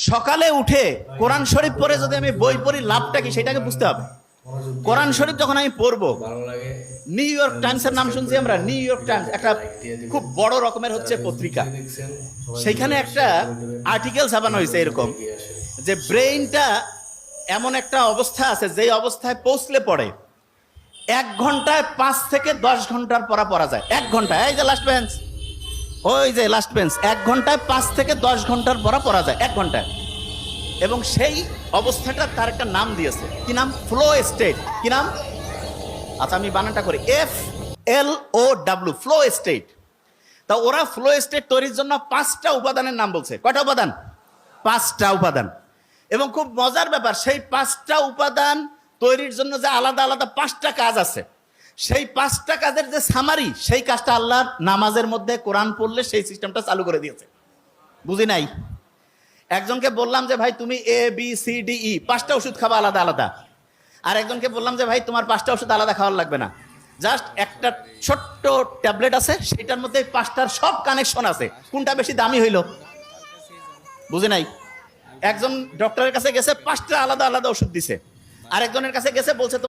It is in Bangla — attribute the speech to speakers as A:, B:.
A: সকালে উঠে কোরআন শরীফ পড়ে যদি আমি বই পড়ি লাভটা কি সেটাকে বুঝতে হবে। কোরআন শরীফ যখন আমি পড়বো, নিউ ইয়র্ক টাইমসের নাম শুনছি আমরা। নিউ ইয়র্ক টাইমস একটা খুব বড় রকমের হচ্ছে পত্রিকা। সেইখানে একটা আর্টিকেল ছাপানো হয়েছে এরকম যে ব্রেইনটা এমন একটা অবস্থা আছে যে অবস্থায় পৌঁছলে পড়ে 1 ঘন্টায় 5 থেকে 10 ঘন্টার পড়া যায়। 1 ঘন্টায়, এই যে লাস্ট বেঞ্চ, ওই যে লাস্ট বেঞ্চ, 1 ঘন্টায় 5 থেকে 10 ঘন্টার পড়া যায় 1 ঘন্টায়। এবং সেই অবস্থাটা তার একটা নাম দিয়েছে। কি নাম? Flow state. কি নাম? আচ্ছা আমি বানানটা করি, FLOW, ফ্লো স্টেট। তা ওরা ফ্লো স্টেট তৈরির জন্য 5টা উপাদানের নাম বলছে। কয়টা উপাদান? 5টা উপাদান। এবং খুব মজার ব্যাপার, সেই 5টা উপাদান তৈরির জন্য যে আলাদা আলাদা 5টা কাজ আছে, সেই 5টা কাজের যে সামারি, সেই কাজটা আল্লাহর নামাজের মধ্যে কোরআন পড়লে সেই সিস্টেমটা চালু করে দিয়েছে। বুঝি নাই? একজনকে বললাম যে ভাই তুমি ABCDE 5টা ওষুধ খাবা আলাদা আলাদা। আর একজনকে বললাম যে ভাই তোমার 5টা ওষুধ আলাদা খাওয়ার লাগবে না, জাস্ট একটা ছোট্ট ট্যাবলেট আছে, সেটার মধ্যে 5টার সব কানেকশন আছে। কোনটা বেশি দামি হইল? বুঝি নাই? একজন ডক্টরের কাছে গেছে, 5টা আলাদা আলাদা ওষুধ দিছে। আর একজনের কাছে গেছে, বলছে